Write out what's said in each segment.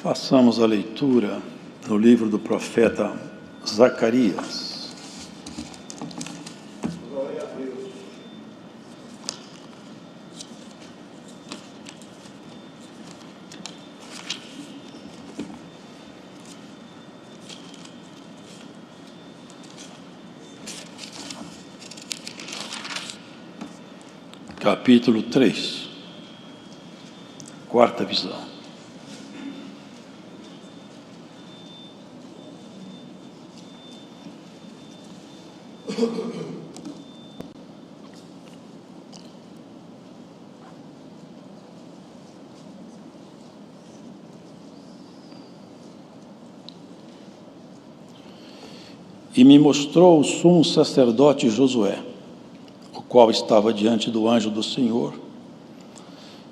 Façamos a leitura no livro do profeta Zacarias. Glória a Deus. Capítulo 3, quarta visão. E me mostrou o sumo sacerdote Josué, o qual estava diante do anjo do Senhor,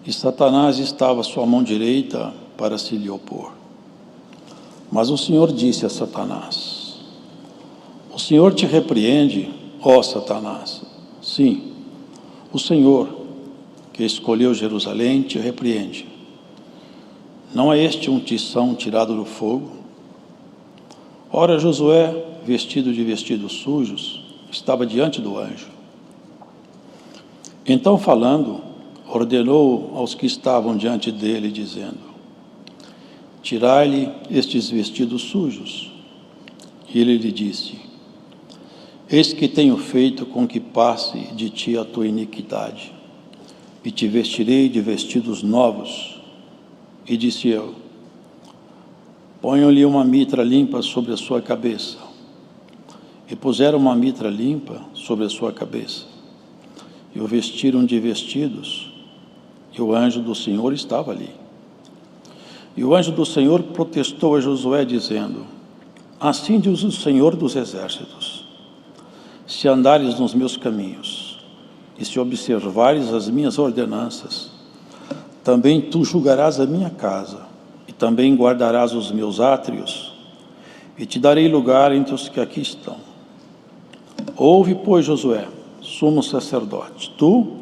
e Satanás estava à sua mão direita para se lhe opor. Mas o Senhor disse a Satanás: O Senhor te repreende, ó Satanás. Sim, o Senhor, que escolheu Jerusalém, te repreende. Não é este um tição tirado do fogo? Ora, Josué, vestido de vestidos sujos, estava diante do anjo. Então, falando, ordenou aos que estavam diante dele, dizendo: Tirai-lhe estes vestidos sujos. E ele lhe disse: Eis que tenho feito com que passe de ti a tua iniquidade, e te vestirei de vestidos novos. E disse eu: Ponham-lhe uma mitra limpa sobre a sua cabeça. E puseram uma mitra limpa sobre a sua cabeça, e o vestiram de vestidos, e o anjo do Senhor estava ali. E o anjo do Senhor protestou a Josué, dizendo: Assim diz o Senhor dos Exércitos: Se andares nos meus caminhos, e se observares as minhas ordenanças, também tu julgarás a minha casa, e também guardarás os meus átrios, e te darei lugar entre os que aqui estão. Ouve, pois, Josué, sumo sacerdote, tu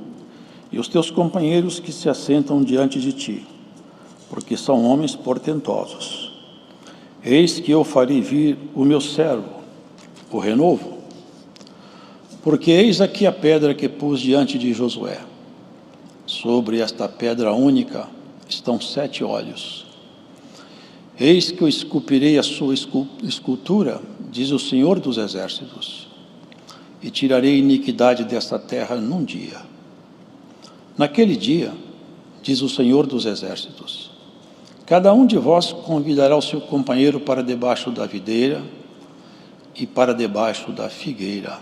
e os teus companheiros que se assentam diante de ti, porque são homens portentosos. Eis que eu farei vir o meu servo, o renovo, porque eis aqui a pedra que pus diante de Josué. Sobre esta pedra única estão 7 olhos. Eis que eu esculpirei a sua escultura, diz o Senhor dos Exércitos, e tirarei a iniquidade desta terra num dia. Naquele dia, diz o Senhor dos Exércitos, cada um de vós convidará o seu companheiro para debaixo da videira e para debaixo da figueira.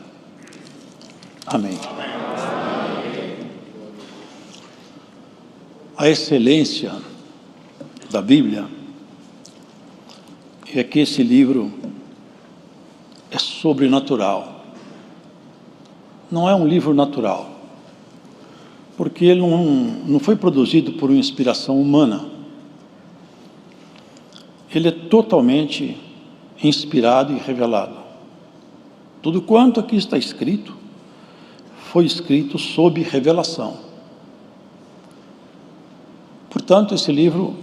Amém. A excelência da Bíblia é que esse livro é sobrenatural. Não é um livro natural, porque ele não foi produzido por uma inspiração humana. Ele é totalmente inspirado e revelado. Tudo quanto aqui está escrito, foi escrito sob revelação. Portanto, esse livro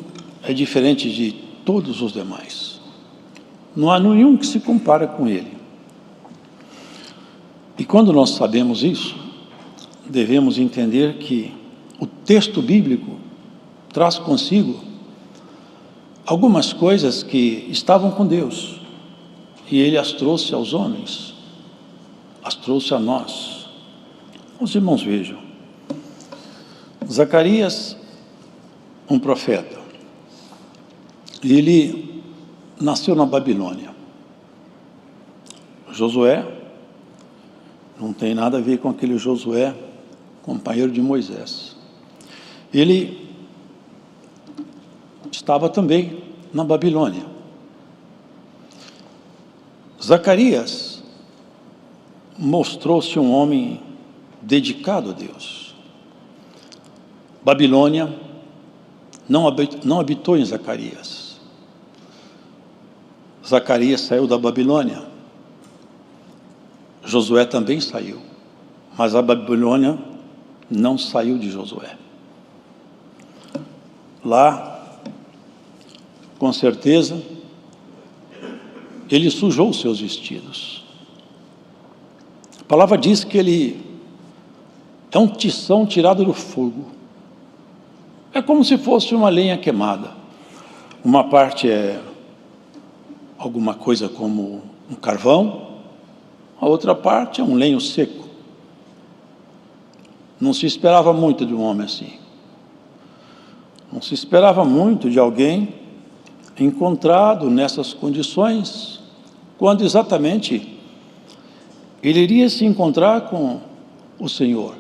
é diferente de todos os demais. Não há nenhum que se compara com ele. E quando nós sabemos isso, devemos entender que o texto bíblico traz consigo algumas coisas que estavam com Deus, e Ele as trouxe aos homens, as trouxe a nós. Os irmãos vejam, Zacarias, um profeta, ele nasceu na Babilônia. Josué não tem nada a ver com aquele Josué, companheiro de Moisés. Ele estava também na Babilônia. Zacarias mostrou-se um homem dedicado a Deus. Babilônia não habitou em Zacarias. Zacarias saiu da Babilônia. Josué também saiu, mas a Babilônia não saiu de Josué. Lá com certeza, ele sujou os seus vestidos. A palavra diz que ele é um tição tirado do fogo. É como se fosse uma lenha queimada. Uma parte é alguma coisa como um carvão, a outra parte é um lenho seco. Não se esperava muito de um homem assim. Não se esperava muito de alguém encontrado nessas condições, quando exatamente ele iria se encontrar com o Senhor.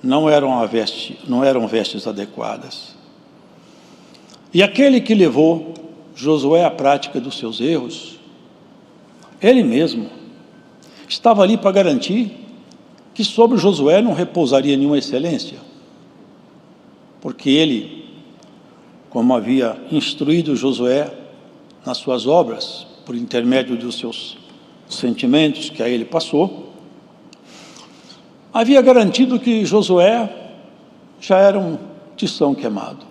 Não eram vestes adequadas. E aquele que levou Josué à prática dos seus erros, ele mesmo estava ali para garantir que sobre Josué não repousaria nenhuma excelência, porque ele, como havia instruído Josué nas suas obras, por intermédio dos seus sentimentos que a ele passou, havia garantido que Josué já era um tição queimado.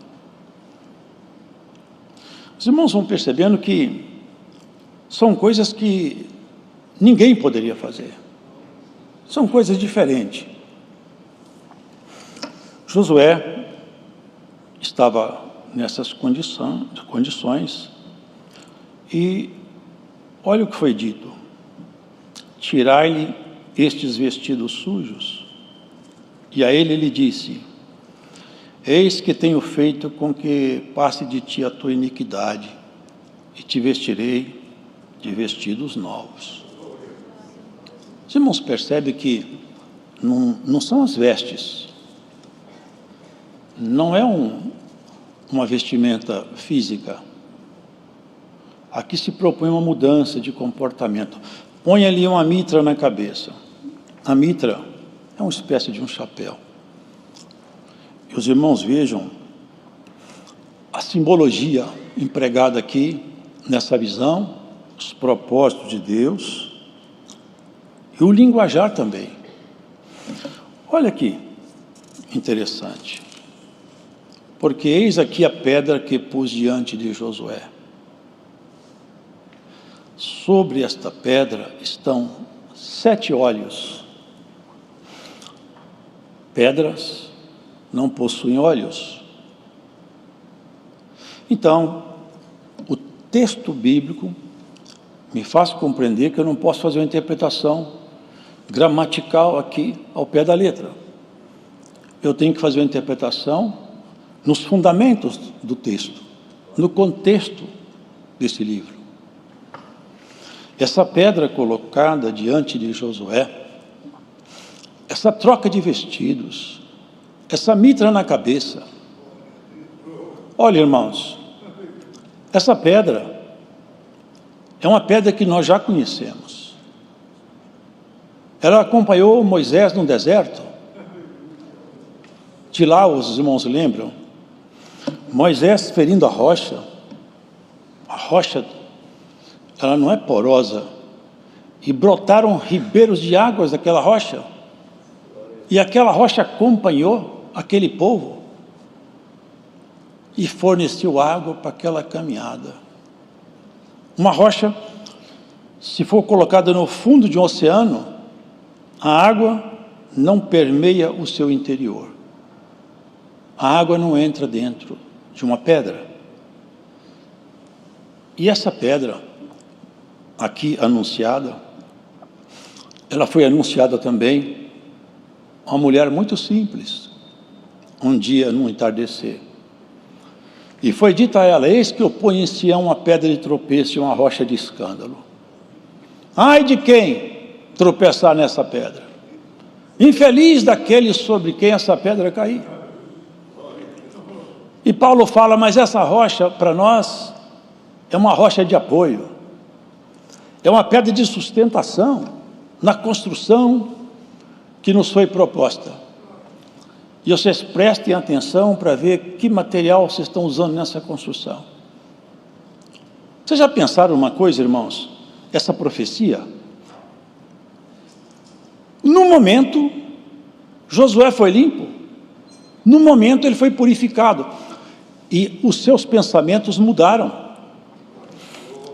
Os irmãos vão percebendo que são coisas que ninguém poderia fazer. São coisas diferentes. Josué estava nessas condições e olha o que foi dito: tirai-lhe estes vestidos sujos. E a ele disse: eis que tenho feito com que passe de ti a tua iniquidade, e te vestirei de vestidos novos. Os irmãos percebem que não são as vestes, não é uma vestimenta física. Aqui se propõe uma mudança de comportamento. Põe ali uma mitra na cabeça. A mitra é uma espécie de um chapéu. E os irmãos vejam a simbologia empregada aqui nessa visão, os propósitos de Deus e o linguajar também. Olha aqui, interessante. Porque eis aqui a pedra que pus diante de Josué. Sobre esta pedra estão 7 olhos. Pedras não possuem olhos. Então, o texto bíblico me faz compreender que eu não posso fazer uma interpretação gramatical aqui ao pé da letra. Eu tenho que fazer uma interpretação nos fundamentos do texto, no contexto desse livro. Essa pedra colocada diante de Josué, essa troca de vestidos, essa mitra na cabeça. Olha, irmãos, essa pedra é uma pedra que nós já conhecemos. Ela acompanhou Moisés no deserto. De lá, os irmãos lembram? Moisés ferindo a rocha, ela não é porosa, e brotaram ribeiros de águas daquela rocha, e aquela rocha acompanhou aquele povo, e forneceu água para aquela caminhada. Uma rocha, se for colocada no fundo de um oceano, a água não permeia o seu interior. A água não entra dentro de uma pedra. E essa pedra, aqui anunciada, ela foi anunciada também a uma mulher muito simples, um dia, num entardecer. E foi dito a ela: eis que eu ponho em Sião uma pedra de tropeço e uma rocha de escândalo. Ai de quem tropeçar nessa pedra! Infeliz daquele sobre quem essa pedra cair. E Paulo fala: mas essa rocha para nós é uma rocha de apoio, é uma pedra de sustentação na construção que nos foi proposta. E vocês prestem atenção para ver que material vocês estão usando nessa construção. Vocês já pensaram uma coisa, irmãos? Essa profecia, no momento, Josué foi limpo, no momento ele foi purificado. e os seus pensamentos mudaram.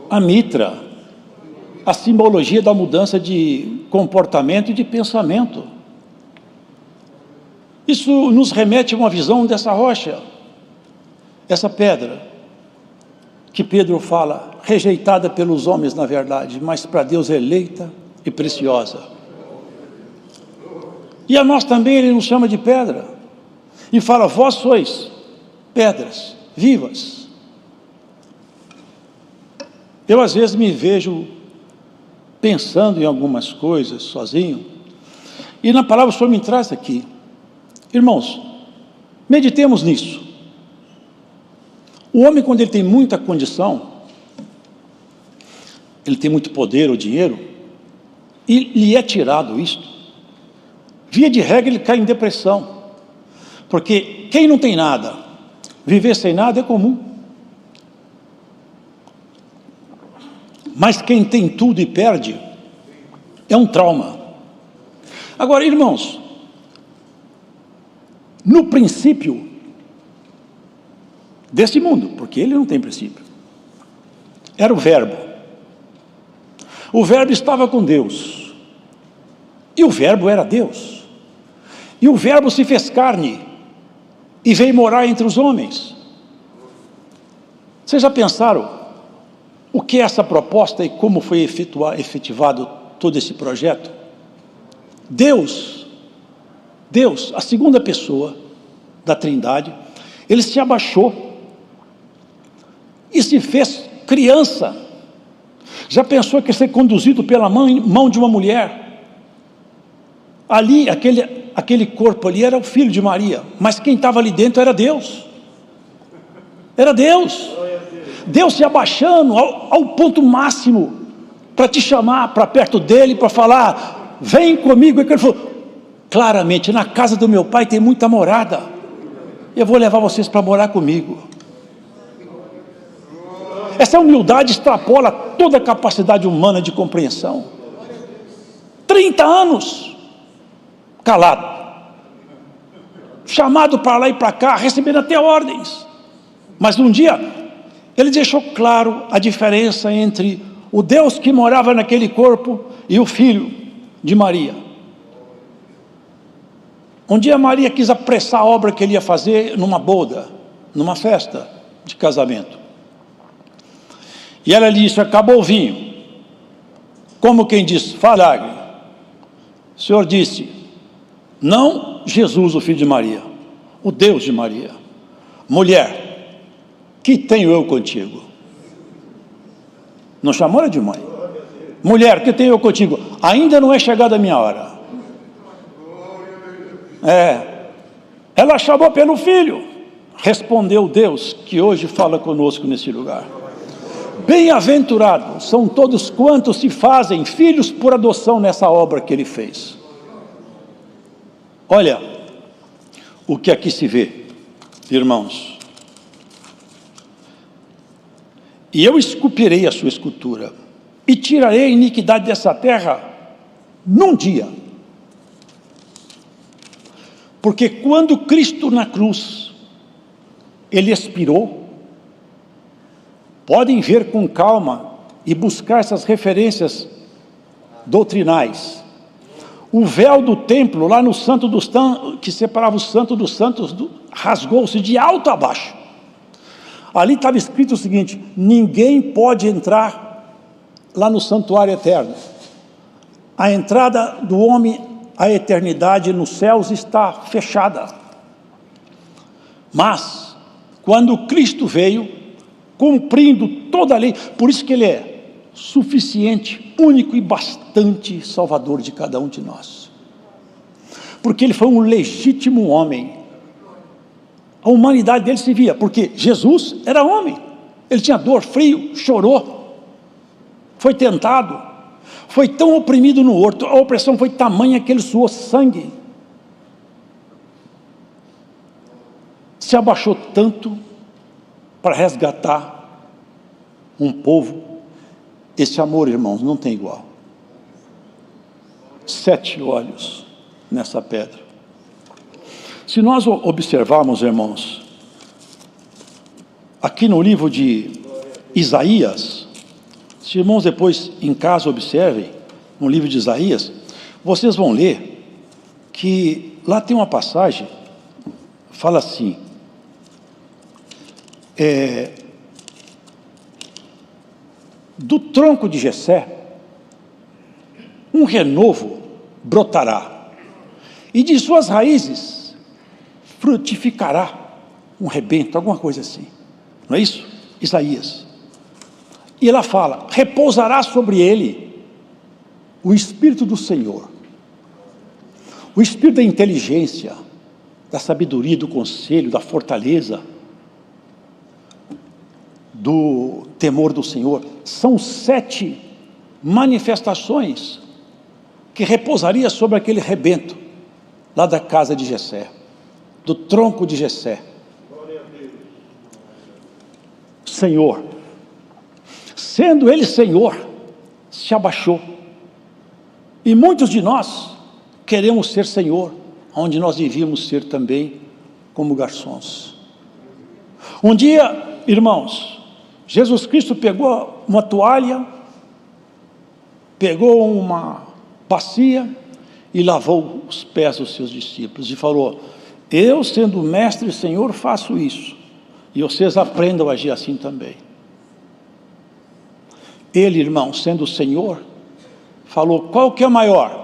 A mitra, a simbologia da mudança de comportamento e de pensamento. Isso nos remete a uma visão dessa rocha, essa pedra, que Pedro fala, rejeitada pelos homens na verdade, mas para Deus eleita e preciosa. E a nós também ele nos chama de pedra, e fala, vós sois pedras vivas. Eu às vezes me vejo pensando em algumas coisas sozinho, e na palavra o Senhor me traz aqui. Irmãos, meditemos nisso. O homem, quando ele tem muita condição, ele tem muito poder ou dinheiro, e lhe é tirado isto, via de regra ele cai em depressão, porque quem não tem nada, viver sem nada é comum. Mas quem tem tudo e perde, é um trauma. Agora, irmãos, no princípio desse mundo, porque ele não tem princípio, era o Verbo. O Verbo estava com Deus, e o Verbo era Deus, e o Verbo se fez carne, e veio morar entre os homens. Vocês já pensaram o que é essa proposta e como foi efetivado todo esse projeto? Deus, a segunda pessoa da Trindade, ele se abaixou e se fez criança. Já pensou que ia ser conduzido pela mão de uma mulher? Ali, aquele corpo ali era o filho de Maria, mas quem estava ali dentro era Deus. Era Deus. Deus se abaixando ao ponto máximo para te chamar para perto dele, para falar, vem comigo. E ele falou, claramente, na casa do meu pai tem muita morada, eu vou levar vocês para morar comigo. Essa humildade extrapola toda a capacidade humana de compreensão. 30 anos calado, chamado para lá e para cá, recebendo até ordens, mas um dia ele deixou claro a diferença entre o Deus que morava naquele corpo e o filho de Maria. Um dia Maria quis apressar a obra que ele ia fazer numa boda, numa festa de casamento. E ela lhe disse, acabou o vinho. Como quem diz, falagre. O Senhor disse, não Jesus, o filho de Maria, o Deus de Maria. Mulher, que tenho eu contigo? Não chamou ela de mãe. Mulher, que tenho eu contigo? Ainda não é chegada a minha hora. Ela chamou pelo filho. Respondeu Deus, que hoje fala conosco nesse lugar. Bem-aventurados são todos quantos se fazem filhos por adoção nessa obra que ele fez. Olha o que aqui se vê, irmãos. E eu esculpirei a sua escultura e tirarei a iniquidade dessa terra num dia. Porque quando Cristo na cruz, ele expirou, podem ver com calma e buscar essas referências doutrinais. O véu do templo, lá no Santo dos Santos, que separava o Santo dos Santos, rasgou-se de alto a baixo. Ali estava escrito o seguinte, ninguém pode entrar lá no santuário eterno. A entrada do homem à eternidade nos céus está fechada. Mas, quando Cristo veio, cumprindo toda a lei, por isso que ele é suficiente, único e bastante salvador de cada um de nós, porque ele foi um legítimo homem. A humanidade dele se via, porque Jesus era homem, ele tinha dor, frio, chorou, foi tentado, foi tão oprimido no horto, a opressão foi tamanha que ele suou sangue, se abaixou tanto para resgatar um povo. Esse amor, irmãos, não tem igual. 7 olhos nessa pedra. Se nós observarmos, irmãos, aqui no livro de Isaías. Se irmãos depois em casa observem, no livro de Isaías, vocês vão ler que lá tem uma passagem, fala assim, do tronco de Jessé, um renovo brotará, e de suas raízes frutificará um rebento, alguma coisa assim, não é isso? Isaías. E ela fala, repousará sobre ele o Espírito do Senhor, o Espírito da inteligência, da sabedoria, do conselho, da fortaleza, do temor do Senhor. São 7 manifestações que repousaria sobre aquele rebento, lá da casa de Jessé, do tronco de Jessé. Senhor, sendo ele Senhor, se abaixou, e muitos de nós queremos ser Senhor, onde nós devíamos ser também como garçons. Um dia, irmãos, Jesus Cristo pegou uma toalha, pegou uma bacia e lavou os pés dos seus discípulos e falou, eu sendo mestre e Senhor faço isso, e vocês aprendam a agir assim também. Ele, irmão, sendo o Senhor, falou, qual que é maior?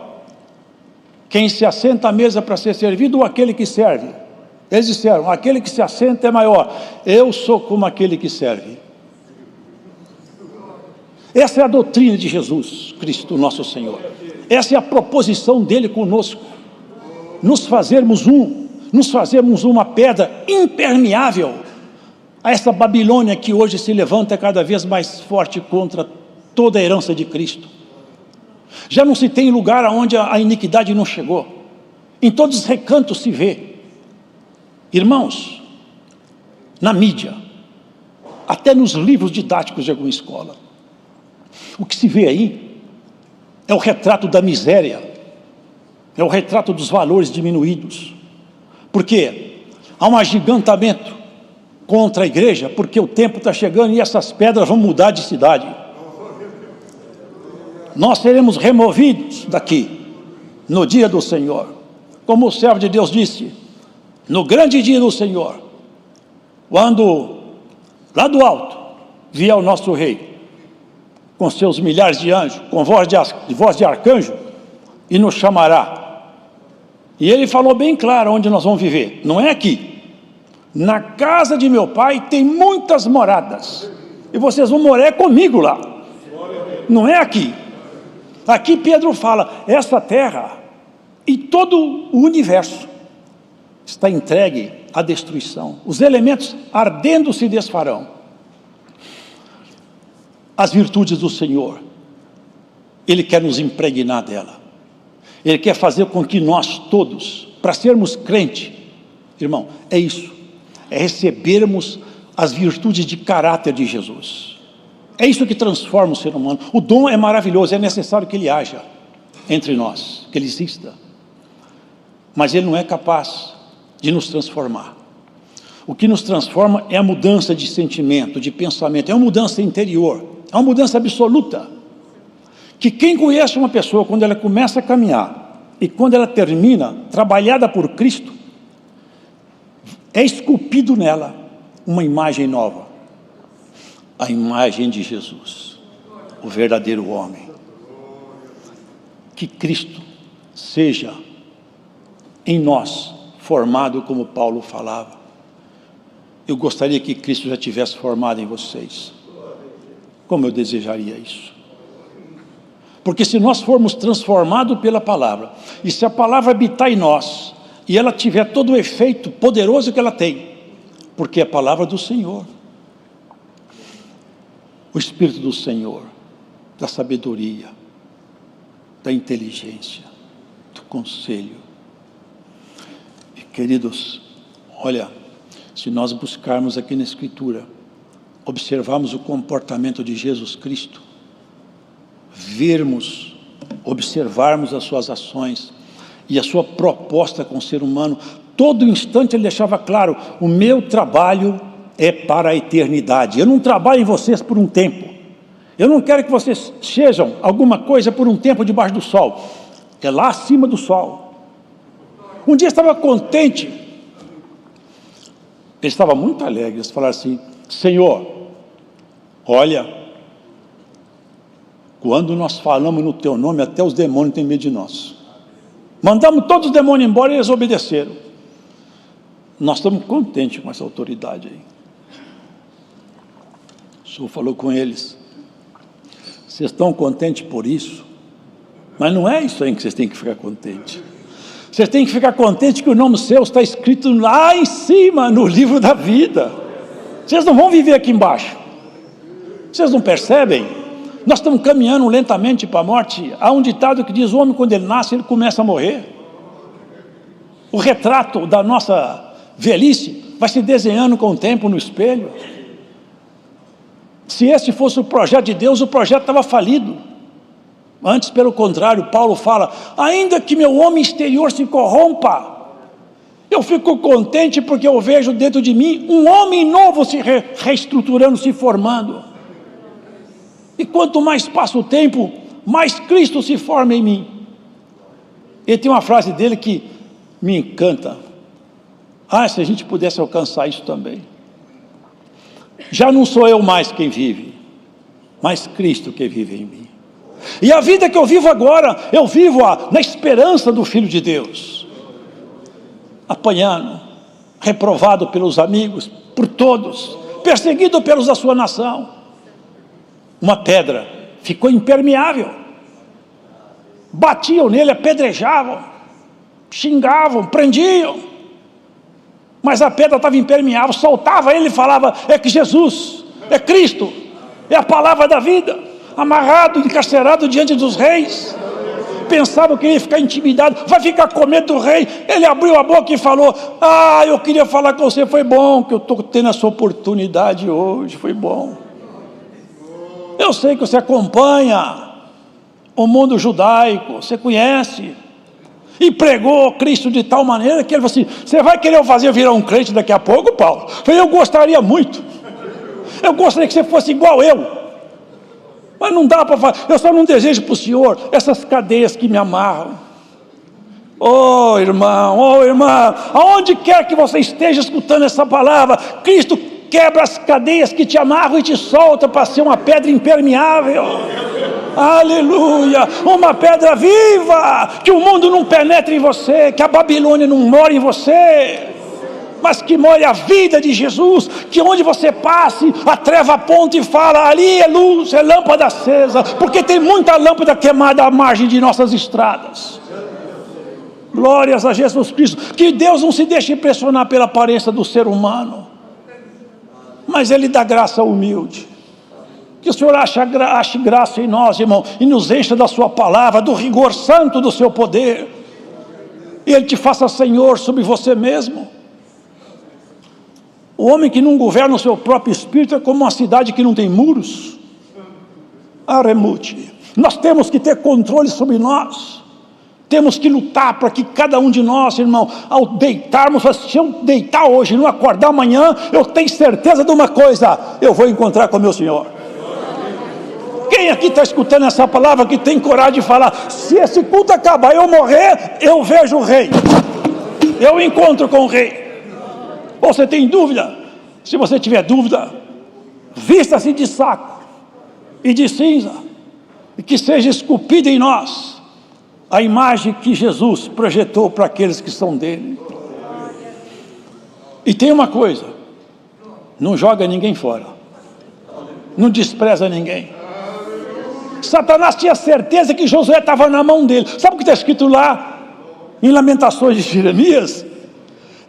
Quem se assenta à mesa para ser servido ou aquele que serve? Eles disseram, aquele que se assenta é maior. Eu sou como aquele que serve. Essa é a doutrina de Jesus Cristo, nosso Senhor. Essa é a proposição dele conosco. Nos fazermos uma pedra impermeável a essa Babilônia que hoje se levanta cada vez mais forte contra toda a herança de Cristo. Já não se tem lugar onde a iniquidade não chegou. Em todos os recantos se vê. Irmãos, na mídia, até nos livros didáticos de alguma escola, o que se vê aí é o retrato da miséria, é o retrato dos valores diminuídos. Por quê? Há um agigantamento contra a igreja, porque o tempo está chegando e essas pedras vão mudar de cidade. Nós seremos removidos daqui, no dia do Senhor. Como o servo de Deus disse, no grande dia do Senhor, quando lá do alto vier o nosso rei, com seus milhares de anjos, com voz de arcanjo, e nos chamará. E ele falou bem claro onde nós vamos viver, não é aqui. Na casa de meu pai tem muitas moradas, e vocês vão morar comigo lá, não é aqui. Aqui Pedro fala, essa terra e todo o universo está entregue à destruição, os elementos ardendo se desfarão. As virtudes do Senhor, Ele quer nos impregnar dela, Ele quer fazer com que nós todos, para sermos crente, irmão, é isso, é recebermos as virtudes de caráter de Jesus. É isso que transforma o ser humano. O dom é maravilhoso, é necessário que ele haja entre nós, que ele exista, mas ele não é capaz de nos transformar. O que nos transforma é a mudança de sentimento, de pensamento, é uma mudança interior, é uma mudança absoluta, que quem conhece uma pessoa, quando ela começa a caminhar, e quando ela termina, trabalhada por Cristo, é esculpido nela uma imagem nova, a imagem de Jesus, o verdadeiro homem. Que Cristo seja em nós formado como Paulo falava. Eu gostaria que Cristo já tivesse formado em vocês. Como eu desejaria isso. Porque se nós formos transformados pela palavra, e se a palavra habitar em nós, e ela tiver todo o efeito poderoso que ela tem, porque é a palavra do Senhor, o Espírito do Senhor, da sabedoria, da inteligência, do conselho. E queridos, olha, se nós buscarmos aqui na Escritura, observarmos o comportamento de Jesus Cristo, vermos, observarmos as suas ações e a sua proposta com o ser humano, todo instante ele deixava claro, o meu trabalho é para a eternidade. Eu não trabalho em vocês por um tempo. Eu não quero que vocês sejam alguma coisa por um tempo debaixo do sol. É lá acima do sol. Um dia eu estava contente. Ele estava muito alegre. Eles falaram assim: Senhor, olha, quando nós falamos no teu nome, até os demônios têm medo de nós. Mandamos todos os demônios embora e eles obedeceram. Nós estamos contentes com essa autoridade aí. O Senhor falou com eles: vocês estão contentes por isso? Mas não é isso aí que vocês têm que ficar contentes. Vocês têm que ficar contentes que o nome seu está escrito lá em cima, no livro da vida. Vocês não vão viver aqui embaixo. Vocês não percebem? Nós estamos caminhando lentamente para a morte. Há um ditado que diz: o homem, quando ele nasce, ele começa a morrer. O retrato da nossa velhice vai se desenhando com o tempo no espelho. Se esse fosse o projeto de Deus, o projeto estava falido. Antes, pelo contrário, Paulo fala: ainda que meu homem exterior se corrompa, eu fico contente porque eu vejo dentro de mim um homem novo se reestruturando, se formando. E quanto mais passa o tempo, mais Cristo se forma em mim. E tem uma frase dele que me encanta. Se a gente pudesse alcançar isso também. Já não sou eu mais quem vive, mas Cristo que vive em mim. E a vida que eu vivo agora, eu vivo na esperança do Filho de Deus. Apanhando, reprovado pelos amigos, por todos, perseguido pelos da sua nação. Uma pedra ficou impermeável. Batiam nele, apedrejavam, xingavam, prendiam. Mas a pedra estava impermeável, soltava ele e falava: é que Jesus, é Cristo, é a palavra da vida. Amarrado, encarcerado diante dos reis. Pensava que ele ia ficar intimidado, vai ficar com medo do rei. Ele abriu a boca e falou: eu queria falar com você, foi bom que eu estou tendo essa oportunidade hoje, foi bom. Eu sei que você acompanha o mundo judaico, você conhece, e pregou Cristo de tal maneira que ele falou assim: você vai querer fazer eu virar um crente daqui a pouco, Paulo? Eu falei: eu gostaria muito, eu gostaria que você fosse igual eu, mas não dá para fazer. Eu só não desejo para o Senhor essas cadeias que me amarram. Oh irmão, irmã, aonde quer que você esteja escutando essa palavra, Cristo quebra as cadeias que te amarram e te solta para ser uma pedra impermeável. Aleluia, uma pedra viva, que o mundo não penetre em você, que a Babilônia não mora em você, mas que more a vida de Jesus, que onde você passe, a treva aponta e fala: ali é luz, é lâmpada acesa, porque tem muita lâmpada queimada à margem de nossas estradas. Glórias a Jesus Cristo. Que Deus não se deixe impressionar pela aparência do ser humano, mas Ele dá graça ao humilde. Que o Senhor ache graça em nós, irmão, e nos encha da sua palavra, do rigor santo do seu poder, e Ele te faça Senhor sobre você mesmo. O homem que não governa o seu próprio espírito é como uma cidade que não tem muros. Aremute. Nós temos que ter controle sobre nós. Temos que lutar para que cada um de nós, irmão, ao deitarmos, se eu deitar hoje e não acordar amanhã, eu tenho certeza de uma coisa: eu vou encontrar com o meu Senhor. Quem aqui está escutando essa palavra que tem coragem de falar: se esse culto acabar e eu morrer, eu vejo o rei, eu encontro com o rei? Ou você tem dúvida? Se você tiver dúvida, vista-se de saco e de cinza, e que seja esculpida em nós a imagem que Jesus projetou para aqueles que são dele. E tem uma coisa: não joga ninguém fora, não despreza ninguém. Satanás tinha certeza que Josué estava na mão dele. Sabe o que está escrito lá em Lamentações de Jeremias?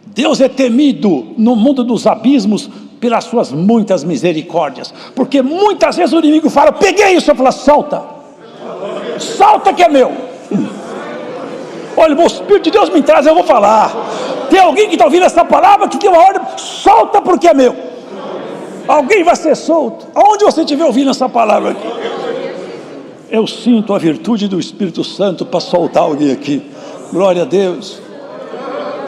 Deus é temido no mundo dos abismos pelas suas muitas misericórdias, porque muitas vezes o inimigo fala: peguei isso, eu falo: solta, solta que é meu. Olha, o Espírito de Deus me traz, eu vou falar. Tem alguém que está ouvindo essa palavra que tem uma ordem: solta porque é meu. Alguém vai ser solto. Aonde você estiver ouvindo essa palavra aqui, eu sinto a virtude do Espírito Santo para soltar alguém aqui. Glória a Deus.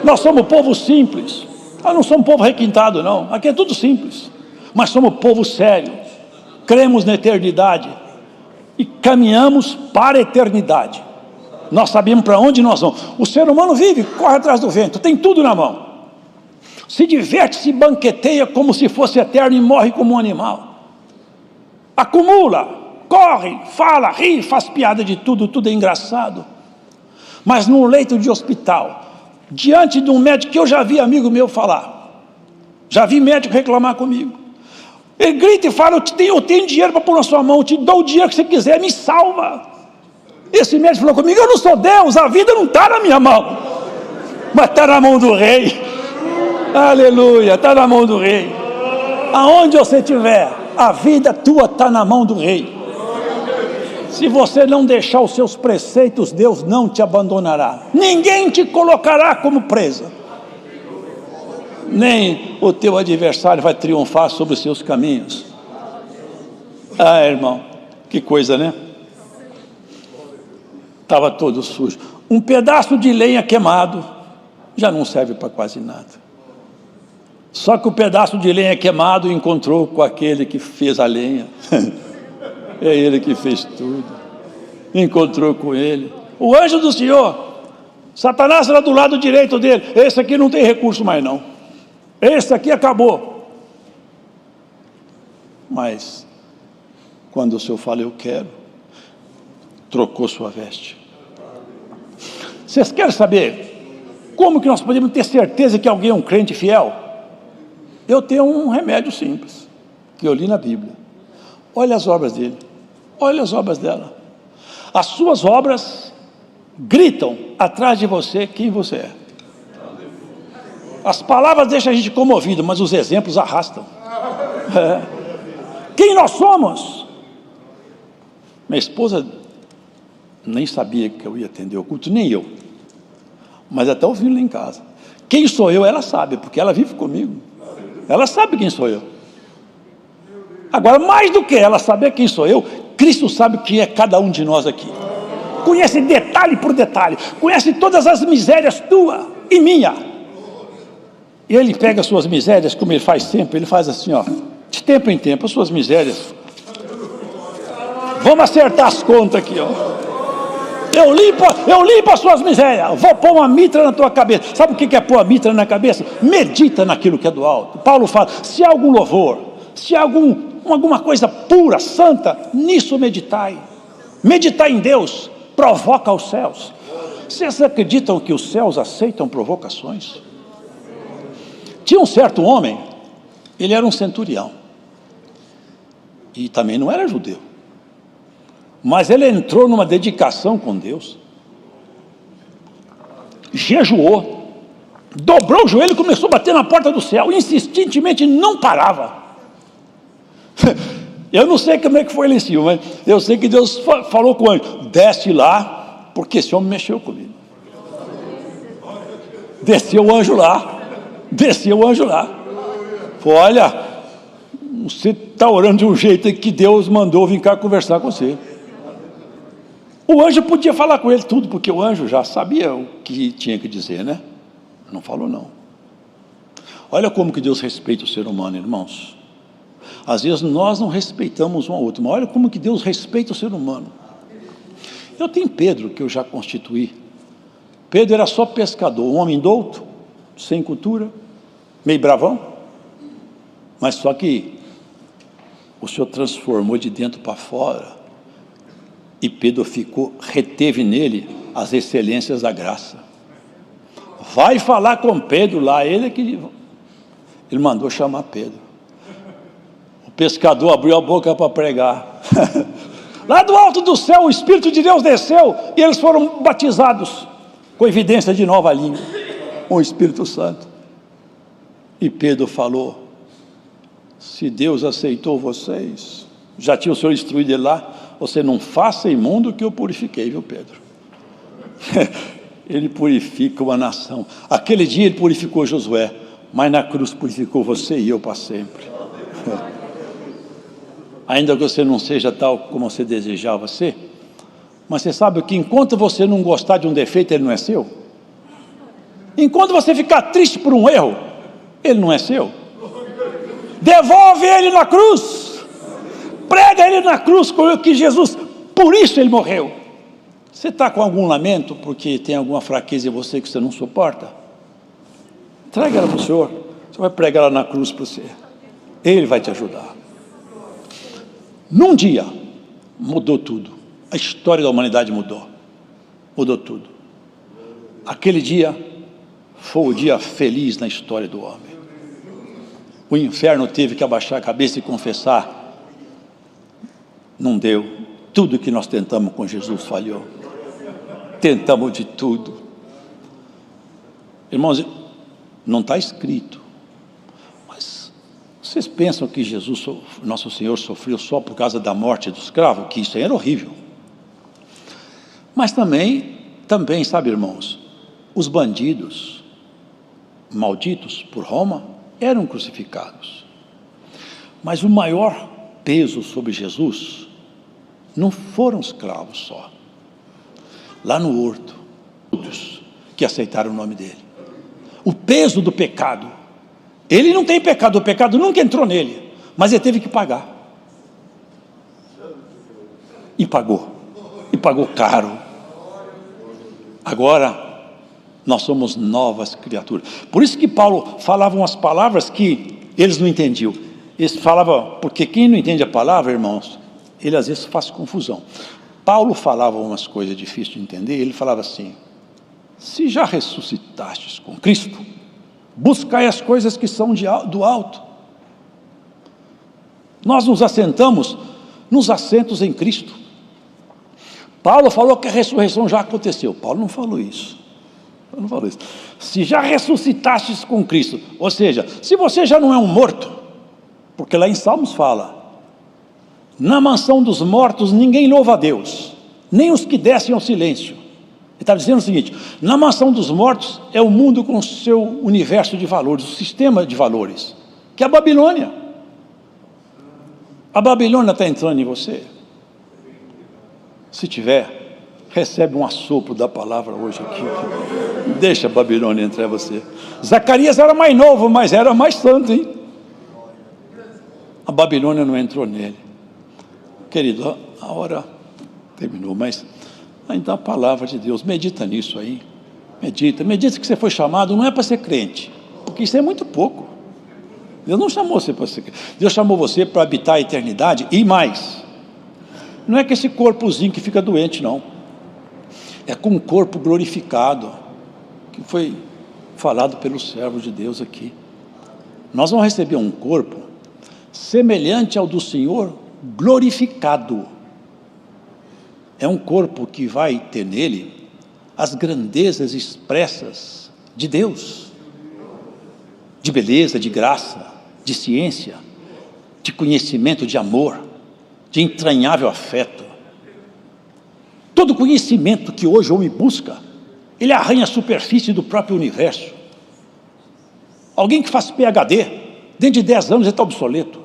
Nós somos povo simples, Nós não somos povo requintado, não. Aqui é tudo simples. Mas somos povo sério. Cremos na eternidade. E caminhamos para a eternidade. Nós sabemos para onde nós vamos. O ser humano vive, corre atrás do vento, tem tudo na mão. Se diverte, se banqueteia como se fosse eterno e morre como um animal. Acumula, corre, fala, ri, faz piada de tudo, tudo é engraçado. Mas num leito de hospital, diante de um médico que eu já vi amigo meu falar, já vi médico reclamar comigo, ele grita e fala: eu tenho dinheiro para pôr na sua mão, eu te dou o dinheiro que você quiser, me salva. Esse médico falou comigo: eu não sou Deus, a vida não está na minha mão, mas está na mão do rei. Aleluia, está na mão do rei. Aonde você estiver, a vida tua está na mão do rei. Se você não deixar os seus preceitos, Deus não te abandonará. Ninguém te colocará como presa. Nem o teu adversário vai triunfar sobre os seus caminhos. Ah, irmão, que coisa, né? Estava todo sujo. Um pedaço de lenha queimado já não serve para quase nada. Só que o pedaço de lenha queimado encontrou com aquele que fez a lenha. É ele que fez tudo. Encontrou com ele. O anjo do Senhor. Satanás era do lado direito dele. Esse aqui não tem recurso mais não. Esse aqui acabou. Mas quando o Senhor fala: eu quero, trocou sua veste. Vocês querem saber como que nós podemos ter certeza que alguém é um crente fiel? Eu tenho um remédio simples, que eu li na Bíblia. Olha as obras dele, olha as obras dela. As suas obras gritam atrás de você quem você é. As palavras deixam a gente comovido, mas os exemplos arrastam. Quem nós somos? Minha esposa nem sabia que eu ia atender o culto, nem eu. Mas até ouvindo lá em casa. Quem sou eu, ela sabe, porque ela vive comigo. Ela sabe quem sou eu. Agora, mais do que ela saber quem sou eu, Cristo sabe quem é cada um de nós aqui. Conhece detalhe por detalhe. Conhece todas as misérias tua e minha. E Ele pega as suas misérias, como Ele faz sempre. Ele faz assim, ó, de tempo em tempo, as suas misérias. Vamos acertar as contas aqui, ó. Eu limpo as suas misérias. Vou pôr uma mitra na tua cabeça. Sabe o que é pôr a mitra na cabeça? Medita naquilo que é do alto. Paulo fala: se há algum louvor, se há alguma coisa pura, santa, nisso meditai. Meditar em Deus provoca os céus. Vocês acreditam que os céus aceitam provocações? Tinha um certo homem, ele era um centurião. E também não era judeu. Mas ele entrou numa dedicação com Deus, jejuou, dobrou o joelho e começou a bater na porta do céu, insistentemente, não parava. Eu não sei como é que foi lá em cima, mas eu sei que Deus falou com o anjo: desce lá, porque esse homem mexeu comigo. Desceu o anjo lá. Falou: olha, você está orando de um jeito que Deus mandou vir cá conversar com você. O anjo podia falar com ele tudo, porque o anjo já sabia o que tinha que dizer, né? Não falou não. Olha como que Deus respeita o ser humano, irmãos. Às vezes nós não respeitamos um ao outro, mas olha como que Deus respeita o ser humano. Eu tenho Pedro, que eu já constituí. Pedro era só pescador, um homem douto, sem cultura, meio bravão, mas só que o Senhor transformou de dentro para fora. E Pedro reteve nele as excelências da graça. Vai falar com Pedro lá, ele mandou chamar Pedro. O pescador abriu a boca para pregar. Lá do alto do céu, o Espírito de Deus desceu e eles foram batizados com evidência de nova língua, com o Espírito Santo. E Pedro falou: se Deus aceitou vocês, já tinha o Senhor instruído ele lá, você não faça imundo que eu purifiquei, viu, Pedro? Ele purifica uma nação. Aquele dia ele purificou Josué, mas na cruz purificou você e eu para sempre. Ainda que você não seja tal como você desejava ser, mas você sabe que enquanto você não gostar de um defeito, ele não é seu. Enquanto você ficar triste por um erro, Ele não é seu? Devolve ele na cruz. Prega ele na cruz, que Jesus, por isso ele morreu. Você está com algum lamento porque tem alguma fraqueza em você que você não suporta? Traga ela para o Senhor. Você vai pregar ela na cruz para você. Ele vai te ajudar. Num dia, mudou tudo. A história da humanidade mudou. Mudou tudo. Aquele dia foi o dia feliz na história do homem. O inferno teve que abaixar a cabeça e confessar. Não deu. Tudo que nós tentamos com Jesus falhou. Tentamos de tudo. Irmãos, não está escrito. Mas vocês pensam que Jesus, nosso Senhor, sofreu só por causa da morte do escravo? Que isso aí era horrível. Mas também, sabe, irmãos, os bandidos malditos por Roma eram crucificados. Mas o maior peso sobre Jesus não foram os escravos só. Lá no horto, todos que aceitaram o nome dele. O peso do pecado. Ele não tem pecado, o pecado nunca entrou nele, mas ele teve que pagar. E pagou caro. Agora, nós somos novas criaturas. Por isso que Paulo falava umas palavras que eles não entendiam. Eles falavam, porque quem não entende a palavra, irmãos, ele às vezes faz confusão. Paulo falava umas coisas difíceis de entender, ele falava assim: se já ressuscitastes com Cristo, buscai as coisas que são do alto. Nós nos assentamos nos assentos em Cristo. Paulo falou que a ressurreição já aconteceu. Paulo não falou isso. Se já ressuscitastes com Cristo, ou seja, se você já não é um morto, porque lá em Salmos fala, na mansão dos mortos ninguém louva a Deus, nem os que descem ao silêncio. Ele está dizendo o seguinte: na mansão dos mortos é o mundo com o seu universo de valores, o sistema de valores, que é a Babilônia. A Babilônia está entrando em você? Se tiver, recebe um assopro da palavra hoje aqui. Deixa a Babilônia entrar em você. Zacarias era mais novo, mas era mais santo, hein? A Babilônia não entrou nele. Querido, a hora terminou, mas ainda a palavra de Deus, medita nisso aí. Medita que você foi chamado, não é para ser crente, porque isso é muito pouco. Deus não chamou você para ser crente. Deus chamou você para habitar a eternidade e mais. Não é que esse corpozinho que fica doente, não. É com um corpo glorificado, que foi falado pelos servos de Deus aqui. Nós vamos receber um corpo semelhante ao do Senhor, glorificado. É um corpo que vai ter nele as grandezas expressas de Deus, de beleza, de graça, de ciência, de conhecimento, de amor, de entranhável afeto. Todo conhecimento que hoje o homem busca, ele arranha a superfície do próprio universo. Alguém que faz PhD, dentro de 10 anos ele está obsoleto.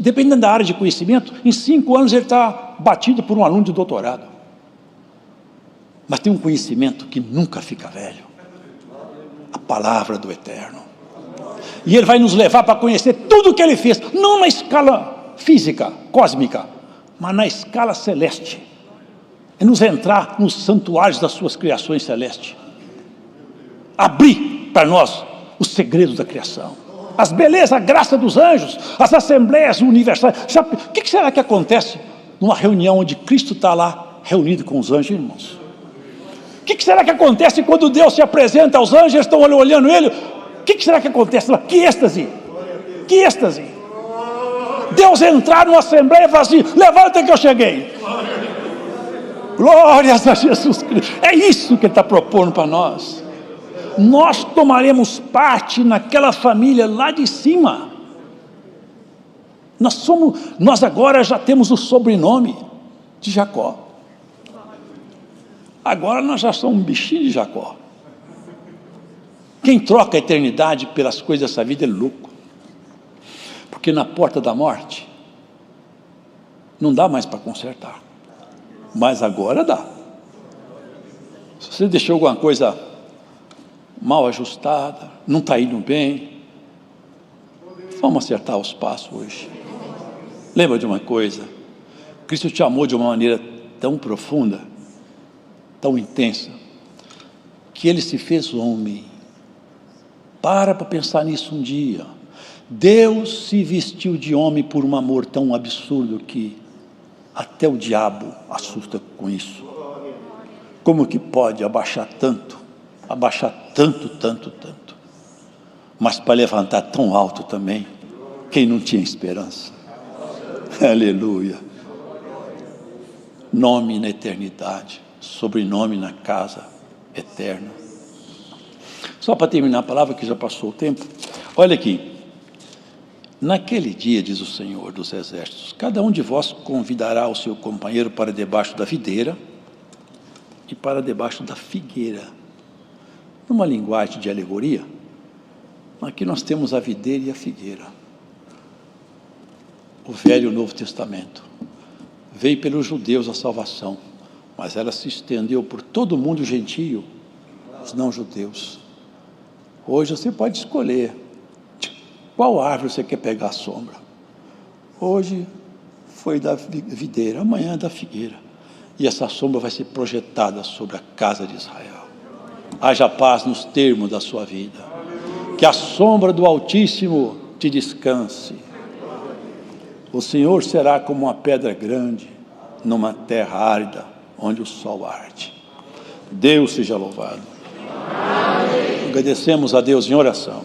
Dependendo da área de conhecimento, em 5 anos ele está batido por um aluno de doutorado. Mas tem um conhecimento que nunca fica velho: a palavra do Eterno. E ele vai nos levar para conhecer tudo o que ele fez, não na escala física, cósmica, mas na escala celeste. É nos entrar nos santuários das suas criações celestes, abrir para nós os segredos da criação, as belezas, a graça dos anjos, as assembleias universais. Sabe, o que será que acontece numa reunião onde Cristo está lá reunido com os anjos, irmãos? O que será que acontece quando Deus se apresenta aos anjos, eles estão olhando ele? O que será que acontece lá? Que êxtase! Que êxtase! Deus entrar numa assembleia e falar assim: levanta que eu cheguei. Glórias a Jesus Cristo. É isso que ele está propondo para nós. Nós tomaremos parte naquela família lá de cima. Nós agora já temos o sobrenome de Jacó. Agora nós já somos um bichinho de Jacó. Quem troca a eternidade pelas coisas dessa vida é louco. Porque na porta da morte não dá mais para consertar. Mas agora dá. Se você deixou alguma coisa mal ajustada, não está indo bem, Vamos acertar os passos hoje. Lembra de uma coisa: Cristo te amou de uma maneira tão profunda, tão intensa, que Ele se fez homem. Para pensar nisso um dia. Deus se vestiu de homem por um amor tão absurdo que até o diabo assusta com isso. Como que pode abaixar tanto, tanto, mas para levantar tão alto também, quem não tinha esperança? Aleluia. Nome na eternidade, sobrenome na casa eterna. Só para terminar a palavra, que já passou o tempo, olha aqui. Naquele dia, diz o Senhor dos Exércitos, cada um de vós convidará o seu companheiro para debaixo da videira e para debaixo da figueira. Numa linguagem de alegoria, aqui nós temos a videira e a figueira. O Velho e o Novo Testamento. Veio pelos judeus a salvação, mas ela se estendeu por todo o mundo gentio, os não-judeus. Hoje você pode escolher qual árvore você quer pegar a sombra. Hoje foi da videira, amanhã da figueira. E essa sombra vai ser projetada sobre a casa de Israel. Haja paz nos termos da sua vida. Que a sombra do Altíssimo te descanse. O Senhor será como uma pedra grande numa terra árida, onde o sol arde. Deus seja louvado. Agradecemos a Deus em oração.